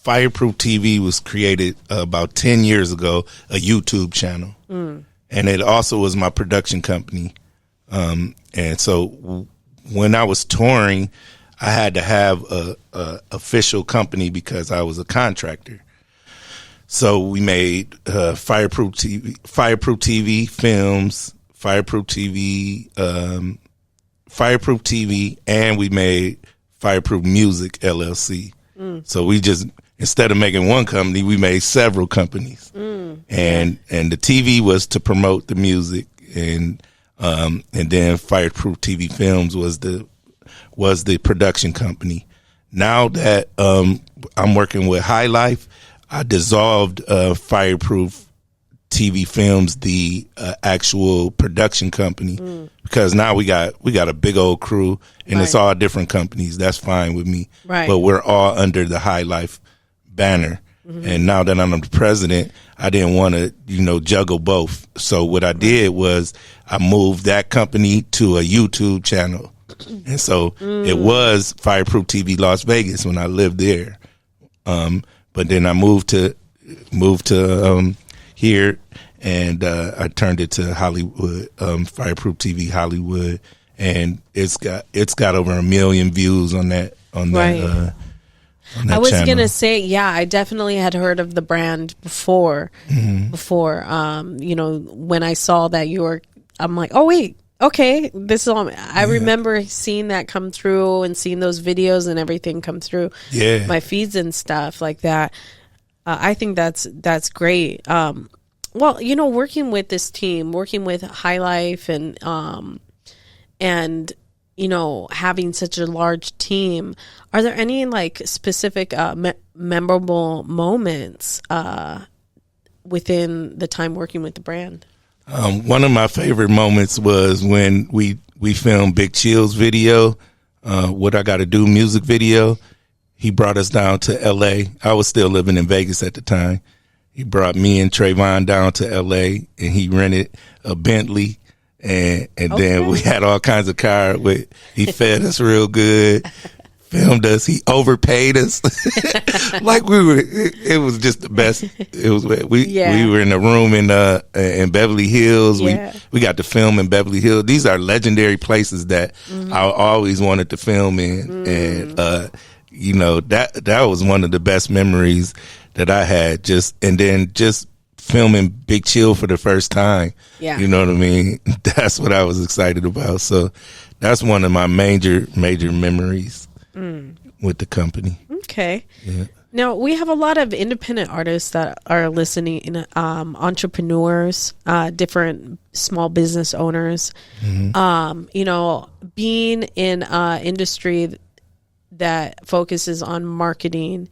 Fireproof TV was created about 10 years ago, a YouTube channel. And it also was my production company. And so when I was touring, I had to have a official company because I was a contractor. So we made Fireproof TV films, Fireproof TV, and we made Fireproof Music LLC. So we just, instead of making one company, we made several companies. And the TV was to promote the music, and then Fireproof TV Films was the production company. Now that I'm working with Highlife, I dissolved Fireproof TV Films, the actual production company, because now we got a big old crew, and it's all different companies. That's fine with me. Right. But we're all under the Highlife banner. And now that I'm the president, I didn't want to, juggle both. So what I did was I moved that company to a YouTube channel. And so it was Fireproof TV Las Vegas when I lived there. But then I moved to here, and I turned it to Hollywood, Fireproof TV Hollywood, and it's got over 1 million views on that. Right. I was going to say, I definitely had heard of the brand before, when I saw that I'm like, oh wait, okay, this is all, I remember seeing that come through and seeing those videos and everything come through my feeds and stuff like that. I think that's great. Working with this team, working with Highlife and having such a large team, are there any like specific memorable moments within the time working with the brand? One of my favorite moments was when we filmed Big Chill's video, What I Gotta Do music video. He brought us down to L.A. I was still living in Vegas at the time. He brought me and Trayvon down to L.A. and he rented a Bentley. And then we had all kinds of cars. He fed us real good, filmed us. He overpaid us. Like it was just the best. It was, we were in a room in Beverly Hills. Yeah. We got to film in Beverly Hills. These are legendary places that I always wanted to film in. And, that was one of the best memories that I had, just filming Big Chill for the first time. Yeah. You know what I mean? That's what I was excited about. So that's one of my major memories with the company. Okay. Yeah. Now, we have a lot of independent artists that are listening, entrepreneurs, different small business owners. Being in an industry that focuses on marketing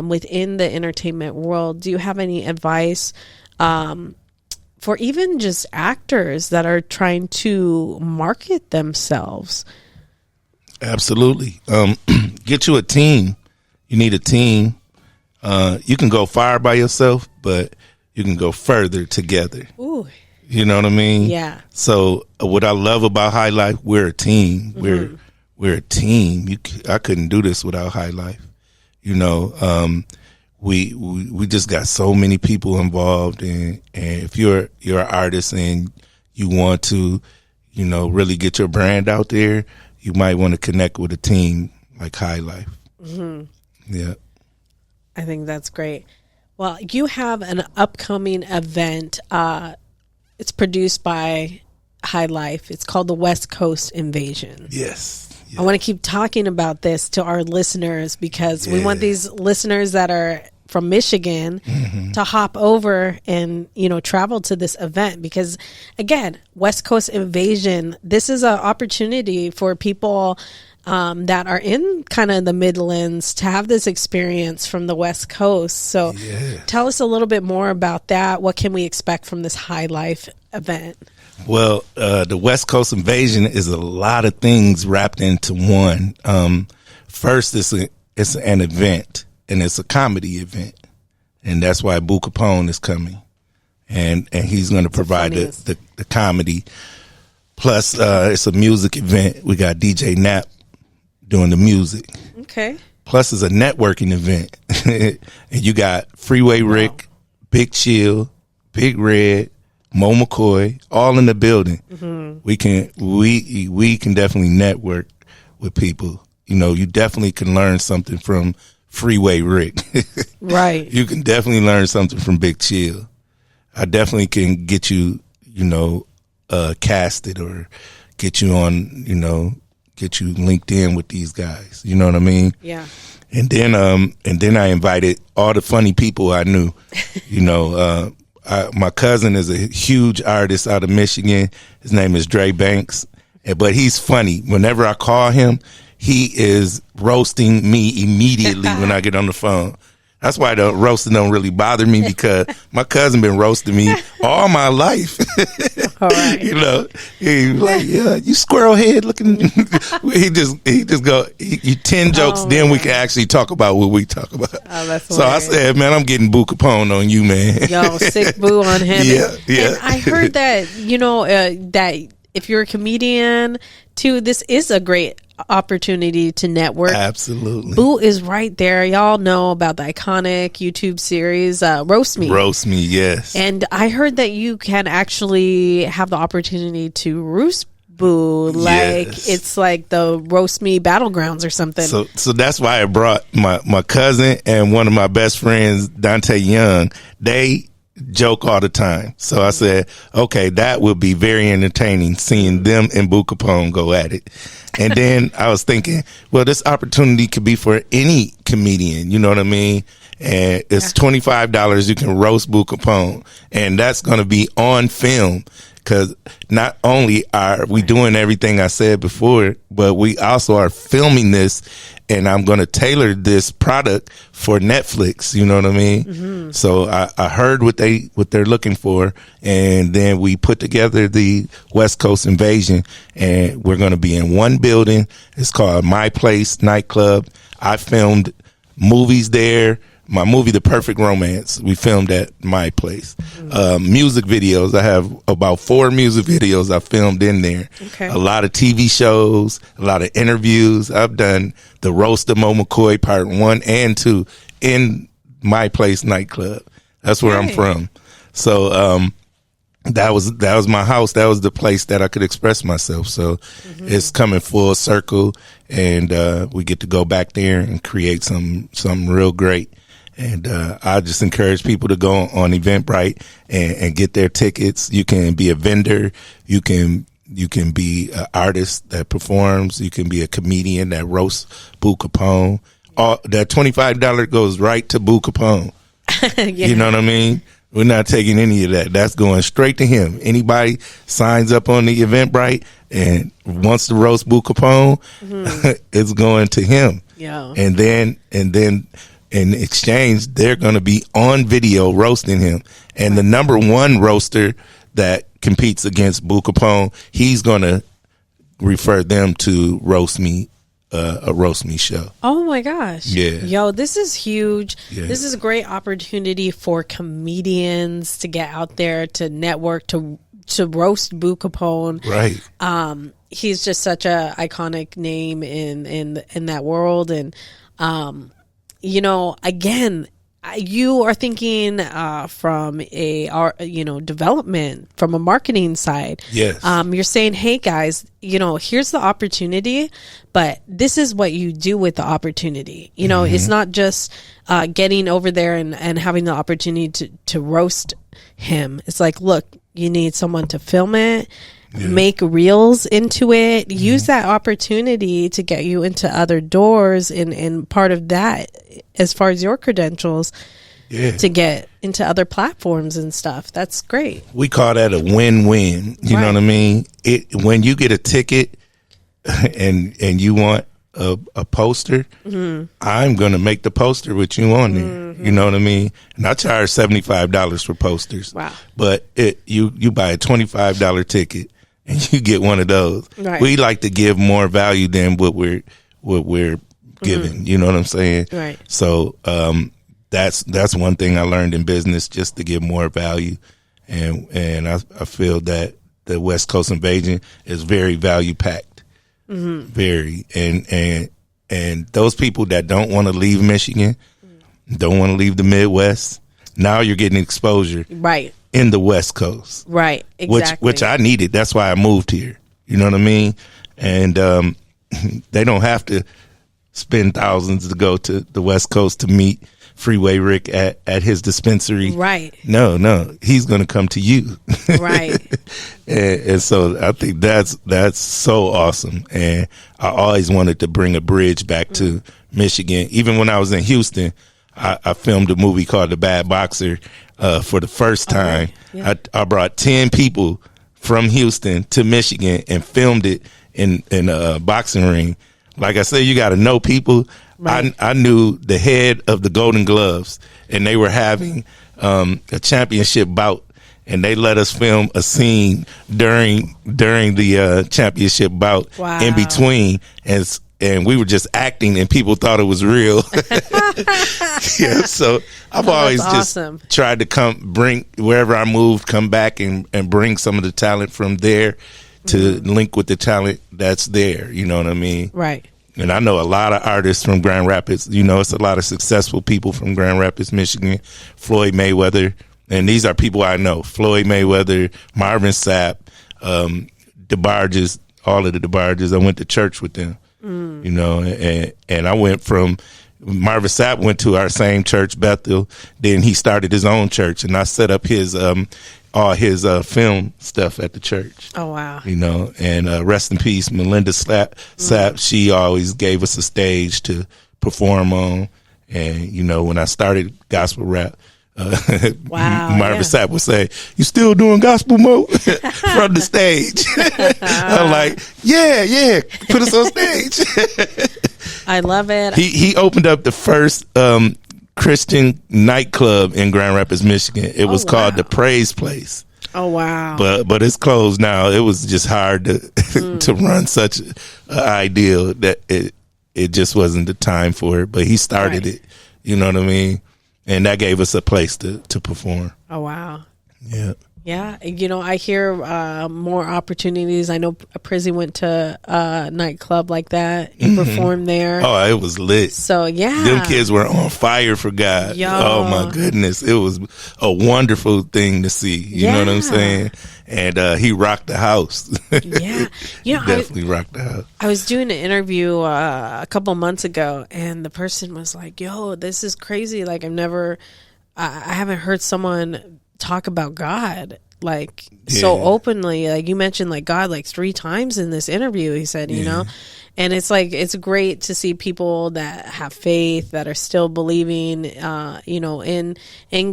within the entertainment world, do you have any advice for even just actors that are trying to market themselves? Absolutely. Get you a team. You need a team. You can go far by yourself, but you can go further together. Ooh. You know what I mean? Yeah. So what I love about Highlife, we're a team. We're a team. I couldn't do this without Highlife. We just got so many people involved, and if you're an artist and you want to, really get your brand out there, you might want to connect with a team like Highlife. Yeah, I think that's great. Well, you have an upcoming event. It's produced by Highlife. It's called the West Coast Invasion. Yes. I want to keep talking about this to our listeners because we want these listeners that are from Michigan to hop over and, travel to this event because, again, West Coast Invasion, this is an opportunity for people that are in kind of the Midlands to have this experience from the West Coast. So tell us a little bit more about that. What can we expect from this Highlife event? Well, the West Coast Invasion is a lot of things wrapped into one. First, it's an event, and it's a comedy event, and that's why Boo Capone is coming, and he's going to provide the comedy. Plus, it's a music event. We got DJ Nap doing the music. Okay. Plus, it's a networking event, and you got Freeway Rick, Big Chill, Big Red, Moe McCoy, all in the building. We can definitely network with people. You definitely can learn something from Freeway Rick. Right. You can definitely learn something from Big Chill. I definitely can get you, casted or get you on, get you linked in with these guys. You know what I mean? Yeah. And then I invited all the funny people I knew, my cousin is a huge artist out of Michigan. His name is Dre Banks, but he's funny. Whenever I call him, he is roasting me immediately when I get on the phone. That's why the roasting don't really bother me because my cousin been roasting me all my life. All right. He's like, yeah, you squirrel head looking. he just go, you 10 jokes, then we can actually talk about what we talk about. Oh, that's so hilarious. I said, man, I'm getting Boo Capone on you, man. Yo, sick Boo on him. Yeah. And I heard that, that if you're a comedian too, this is a great opportunity to network. Absolutely. Boo is right there. Y'all know about the iconic YouTube series Roast Me. Roast Me, yes. And I heard that you can actually have the opportunity to roast Boo, like it's like the Roast Me Battlegrounds or something. So that's why I brought my cousin and one of my best friends, Dante Young. They joke all the time. So I said, okay, that would be very entertaining seeing them and Boo Capone go at it. And then I was thinking, well, this opportunity could be for any comedian, you know what I mean? and it's $25. You can roast Boo Capone, and that's going to be on film. Because not only are we doing everything I said before, but we also are filming this, and I'm going to tailor this product for Netflix. You know what I mean? Mm-hmm. So I heard what they're looking for, and then we put together the West Coast Invasion, and we're going to be in one building. It's called My Place Nightclub. I filmed movies there. My movie, The Perfect Romance, we filmed at My Place. Music videos, I have about 4 music videos I filmed in there. Okay. A lot of TV shows, a lot of interviews. I've done the roast of Moe McCoy part 1 and 2 in My Place nightclub. That's where I'm from. So that was my house. That was the place that I could express myself. So it's coming full circle, and we get to go back there and create something real great. And I just encourage people to go on Eventbrite and get their tickets. You can be a vendor. You can be an artist that performs. You can be a comedian that roasts Boo Capone. All that $25 goes right to Boo Capone. You know what I mean? We're not taking any of that. That's going straight to him. Anybody signs up on the Eventbrite and wants to roast Boo Capone, it's going to him. Yeah. And then in exchange, they're going to be on video roasting him. And the number 1 roaster that competes against Boo Capone, he's going to refer them to Roast Me, a Roast Me show. Oh, my gosh. Yeah. Yo, this is huge. Yeah. This is a great opportunity for comedians to get out there, to network, to roast Boo Capone. Right. He's just such a iconic name in that world. And, you know, again, you are thinking from a development, from a marketing side. Yes. You're saying, hey guys, you know, here's the opportunity, but this is what you do with the opportunity. You know, it's not just getting over there and having the opportunity to roast him. It's like, look, you need someone to film it. Yeah. Make reels into it, use that opportunity to get you into other doors, and part of that, as far as your credentials, to get into other platforms and stuff. That's great. We call that a win-win. You know what I mean? When you get a ticket and you want a poster, I'm going to make the poster with you on there. You know what I mean? And I charge $75 for posters. Wow. But you buy a $25 ticket and you get one of those. Right. We like to give more value than what we're giving. You know what I'm saying? Right. So that's one thing I learned in business, just to give more value. And I feel that the West Coast Invasion is very value packed. Very. And those people that don't want to leave Michigan, don't want to leave the Midwest, now you're getting exposure. Right. In the West Coast. Right, exactly. Which I needed. That's why I moved here. You know what I mean? And they don't have to spend thousands to go to the West Coast to meet Freeway Rick at his dispensary. Right. No. He's going to come to you. Right. and so I think that's so awesome. And I always wanted to bring a bridge back to Michigan. Even when I was in Houston, I filmed a movie called The Bad Boxer for the first time. Yeah. I brought 10 people from Houston to Michigan and filmed it in a boxing ring. Like I said, you got to know people. Right. I knew the head of the Golden Gloves, and they were having a championship bout, and they let us film a scene during the championship bout. Wow. In between, and we were just acting, and people thought it was real. Yeah, so I've always just tried to bring wherever I moved, come back and bring some of the talent from there to link with the talent that's there. You know what I mean? Right. And I know a lot of artists from Grand Rapids. You know, it's a lot of successful people from Grand Rapids, Michigan. Floyd Mayweather. And these are people I know. Floyd Mayweather, Marvin Sapp, DeBarges, all of the DeBarges. I went to church with them. You know, and I went from Marvin Sapp went to our same church, Bethel. Then he started his own church, and I set up his all his film stuff at the church. Oh wow! You know, and rest in peace, Melinda Sapp. She always gave us a stage to perform on, And, you know, when I started gospel rap, Wow, Marvin Sapp would say, "You still doing gospel, Mo?" from the stage. I'm like, yeah, put us on stage. I love it. He opened up the first Christian nightclub in Grand Rapids, Michigan. It was called the Praise Place. Oh wow! But it's closed now. It was just hard to to run such an ideal that it just wasn't the time for it. But he started it. You know what I mean? And that gave us a place to perform. Oh, wow. Yeah. Yeah. You know, I hear more opportunities. I know Prizzy went to a nightclub like that. You performed there. Oh, it was lit. So, yeah. Them kids were on fire for God. Yo. Oh, my goodness. It was a wonderful thing to see. You know what I'm saying? And he rocked the house. Yeah. You know, definitely rocked the house. I was doing an interview a couple months ago, and the person was like, yo, this is crazy. Like, I haven't heard someone talk about God like so openly. Like you mentioned like God like 3 times in this interview, he said, you know, and it's like, it's great to see people that have faith, that are still believing, you know, in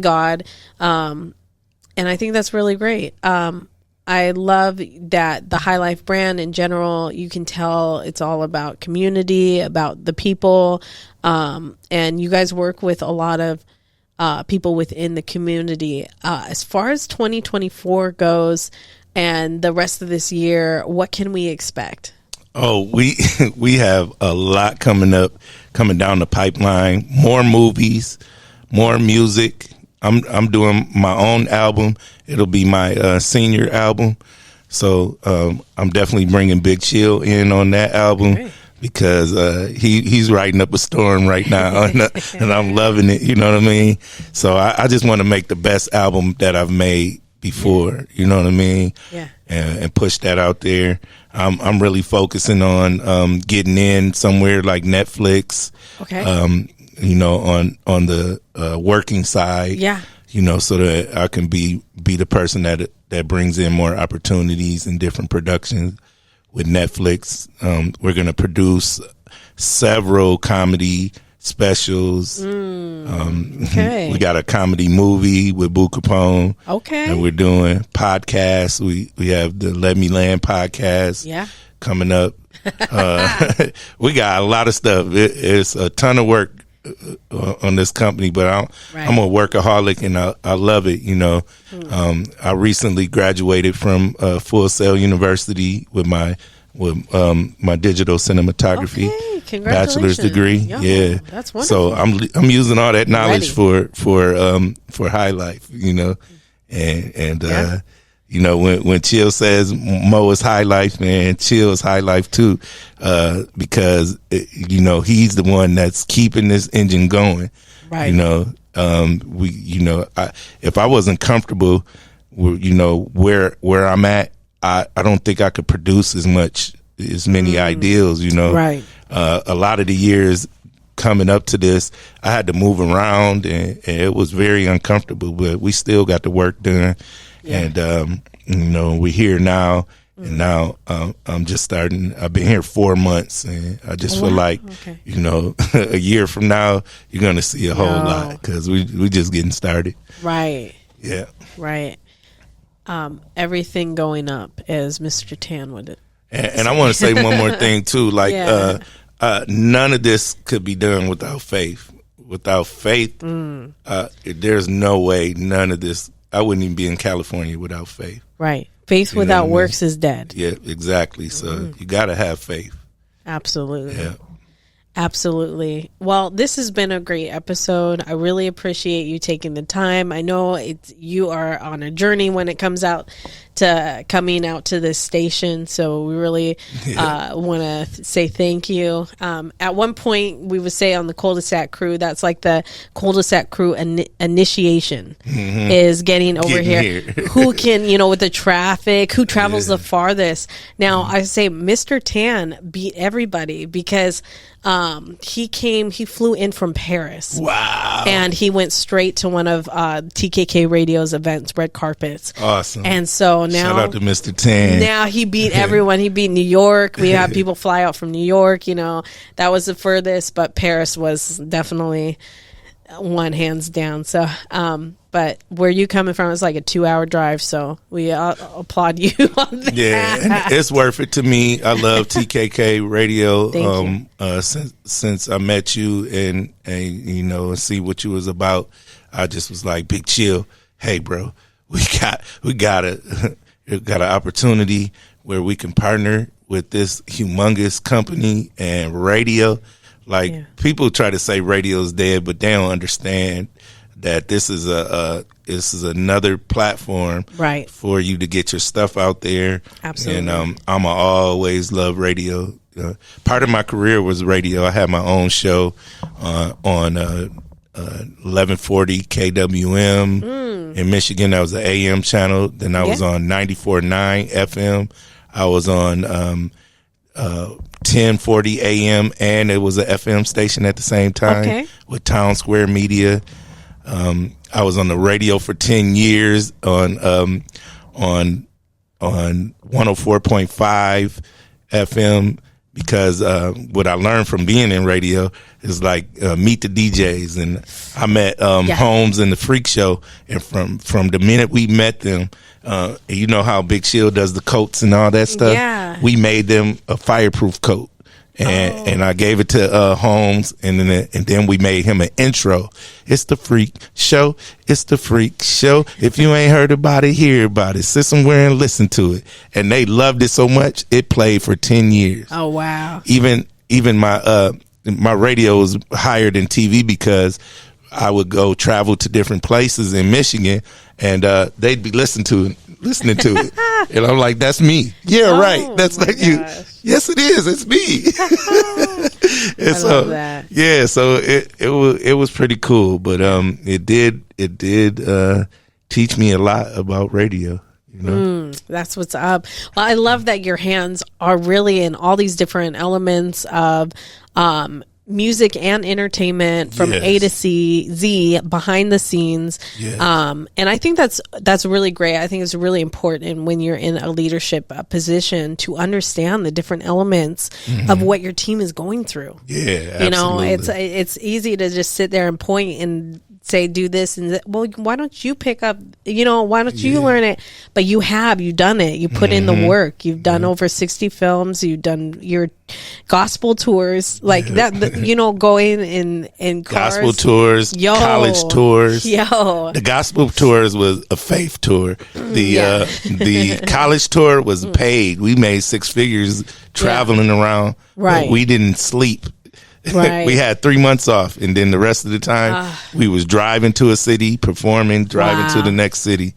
God. And I think that's really great. I love that the Highlife brand in general, you can tell it's all about community, about the people. And you guys work with a lot of people within the community. As far as 2024 goes and the rest of this year, what can we expect? Oh, we have a lot coming down the pipeline. More movies, more music. I'm doing my own album. It'll be my senior album. So I'm definitely bringing Big Chill in on that album because he's writing up a storm right now, and I'm loving it. You know what I mean? So I just want to make the best album that I've made before. You know what I mean? Yeah. And push that out there. I'm really focusing on getting in somewhere like Netflix. Okay. You know, on the working side. Yeah. You know, so that I can be the person that brings in more opportunities and different productions with Netflix. We're going to produce several comedy specials. Okay. We got a comedy movie with Boo Capone. Okay. And we're doing podcasts. We have the Let Me Land podcast. Yeah. Coming up. We got a lot of stuff. It's a ton of work on this company, but I'm a workaholic and I love it. You know, I recently graduated from Full Sail University with my digital cinematography bachelor's degree. Yeah, that's wonderful. So I'm using all that knowledge for Highlife. You know, and you know, when Chill says Mo is Highlife, man, Chill is Highlife too, because you know he's the one that's keeping this engine going. Right. You know, if I wasn't comfortable, you know, where I'm at, I don't think I could produce as many ideals. You know, right. A lot of the years coming up to this, I had to move around, and it was very uncomfortable. But we still got the work done. Yeah. And, you know, we're here now, and now I'm just starting. I've been here 4 months, and I just feel like, you know, a year from now, you're going to see a whole lot because we just getting started. Right. Yeah. Right. Everything going up, as Mr. Tan would. And I want to say one more thing, too. Like, none of this could be done without faith. Without faith, there's no way none of this. I wouldn't even be in California without faith. Right. Faith without works is dead. Yeah, exactly. So you got to have faith. Absolutely. Yeah. Absolutely. Well, this has been a great episode. I really appreciate you taking the time. I know you are on a journey when it comes out to coming out to this station. So we really want to say thank you. At one point, we would say on the Cul-de-sac crew, that's like the Cul-de-sac crew initiation is getting over here. Who can, you know, with the traffic, who travels the farthest. Now, I say Mr. Tan beat everybody because he flew in from Paris. Wow. And he went straight to one of TKK Radio's events, Red Carpets. Awesome. And so now shout out to Mr. Tan. Now he beat everyone. He beat New York. We have people fly out from New York. You know, that was the furthest, but Paris was definitely one hands down. So, but where you coming from is like a 2-hour drive. So we applaud you on that. Yeah, and it's worth it to me. I love TKK Radio. Since I met you and you know, see what you was about, I just was like, Big Chill. Hey, bro, we got an opportunity where we can partner with this humongous company and radio. Like people try to say radio's dead, but they don't understand that this is another platform for you to get your stuff out there. Absolutely. And I'm always love radio. Part of my career was radio. I had my own show on 1140 KWM in Michigan. That was the AM channel. Then I was on 94.9 FM. I was on 1040 AM, and it was a FM station at the same time with Town Square Media. I was on the radio for 10 years on 104.5 FM because what I learned from being in radio is like meet the DJs, and I met Holmes and the Freak Show, and from the minute we met them, you know how Big Shield does the coats and all that stuff. Yeah. We made them a fireproof coat. And I gave it to Holmes, and then we made him an intro. It's the Freak Show. It's the Freak Show. If you ain't heard about it, hear about it. Sit somewhere and listen to it. And they loved it so much, it played for 10 years. Oh, wow. Even my radio was higher than TV because I would go travel to different places in Michigan, and they'd be listening to it. And I'm like, that's me. Yeah, right. That's like you. Yes, it is. It's me. I love that. Yeah, so it was pretty cool, but it did teach me a lot about radio. You know? That's what's up. Well, I love that your hands are really in all these different elements of music and entertainment from A to Z behind the scenes. And I think that's really great. I think it's really important when you're in a leadership position to understand the different elements of what your team is going through. Yeah, you know, absolutely. it's easy to just sit there and point and say do this and that. Well, why don't you pick up, you know, why don't you learn it? But you've done it. You put in the work. You've done over 60 films. You've done your gospel tours like that, you know, going in cars. Gospel tours, college tours. The gospel tours was a faith tour. The college tour was paid. We made 6 figures traveling around. Right. We didn't sleep. Right. We had 3 months off, and then the rest of the time we was driving to a city, performing, driving to the next city,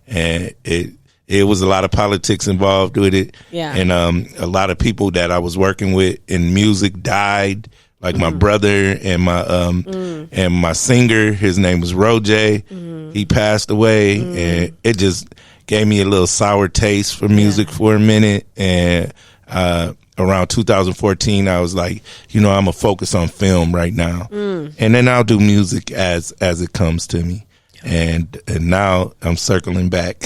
and it was a lot of politics involved with it. And a lot of people that I was working with in music died, like my brother and my singer. His name was Roger. He passed away, and it just gave me a little sour taste for music for a minute. And around 2014, I was like, you know, I'm gonna focus on film right now, and then I'll do music as it comes to me. And now I'm circling back,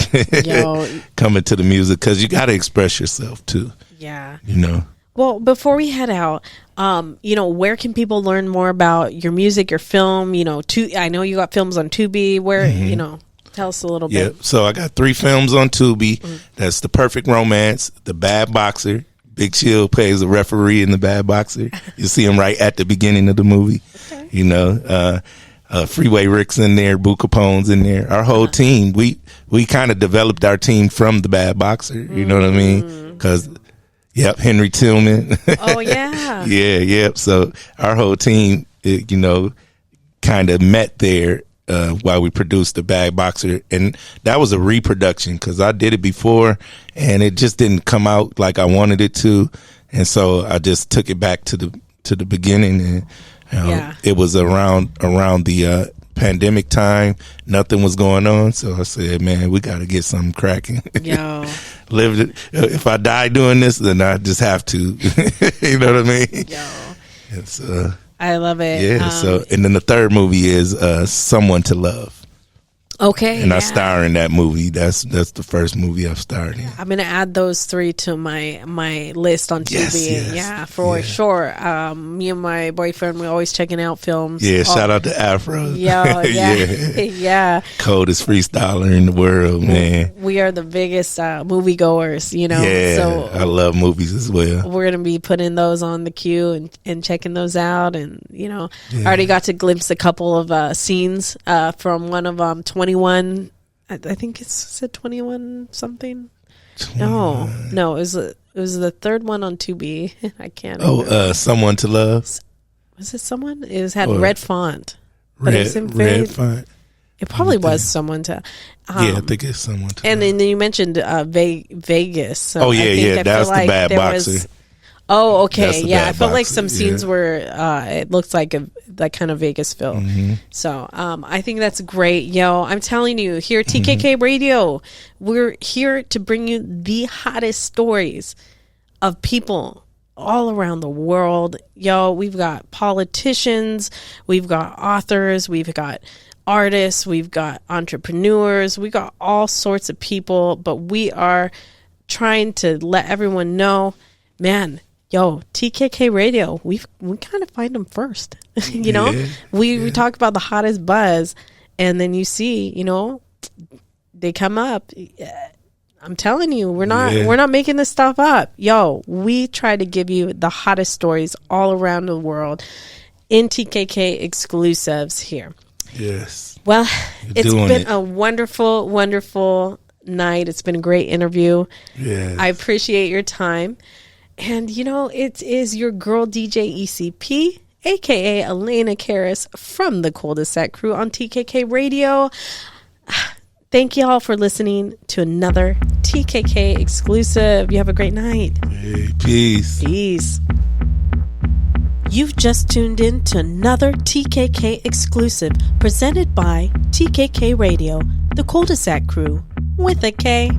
coming to the music, because you got to express yourself too. Yeah, you know. Well, before we head out, you know, where can people learn more about your music, your film? You know, I know you got films on Tubi. Where you know, tell us a little bit. Yeah, so I got 3 films on Tubi. That's The Perfect Romance, The Bad Boxer. Big Chill plays a referee in The Bad Boxer. You see him right at the beginning of the movie. Okay. You know, Freeway Rick's in there, Boo Capone's in there. Our whole team, we kind of developed our team from The Bad Boxer. You know what I mean? Because, Henry Tillman. Oh, yeah. Yeah. So our whole team, you know, kind of met there while we produced The Bad Boxer, and that was a reproduction because I did it before and it just didn't come out like I wanted it to, and so I just took it back to the beginning, and it was around the pandemic time. Nothing was going on, so I said, man, we got to get something cracking. If I die doing this, then I just have to. You know what I mean? It's I love it. Yeah. And then the third movie is Someone to Love. Okay. And I star in that movie. That's the first movie I've starred in. I'm gonna add those 3 to my list on TV. Yes. Yeah, for sure. Me and my boyfriend, we're always checking out films. Yeah, shout out to Afro. Yeah. Yeah. Coldest freestyler in the world, man. We are the biggest moviegoers, you know. Yeah, so I love movies as well. we're gonna be putting those on the queue and checking those out. And I already got to glimpse a couple of scenes from one of 21. I think it said 21 something. 21. No, it was the third one on Tubi. I can't. Someone to Love. Was it someone? It had red font. But Red font. It probably was someone to. Yeah, I think it's someone to. And then you mentioned Vegas. So that's the bad boxer. Oh, okay. Yeah, I felt like boxer, some scenes were, it looked like that kind of Vegas feel. Mm-hmm. So I think that's great. Yo, I'm telling you, here at TKK Radio, we're here to bring you the hottest stories of people all around the world. Yo, we've got politicians, we've got authors, we've got artists, we've got entrepreneurs, we got all sorts of people, but we are trying to let everyone know, man, yo, TKK Radio, we kind of find them first. We talk about the hottest buzz, and then you see, they come up. I'm telling you, we're not making this stuff up. Yo, we try to give you the hottest stories all around the world in TKK exclusives here. Yes. Well, it's been a wonderful, wonderful night. It's been a great interview. Yes. I appreciate your time. And, it is your girl DJ ECP, a.k.a. Elena Charis from the Cul-de-Sac Crew on TKK Radio. Thank you all for listening to another TKK exclusive. You have a great night. Hey, peace. Peace. You've just tuned in to another TKK exclusive presented by TKK Radio, the Cul-de-Sac Crew, with a K.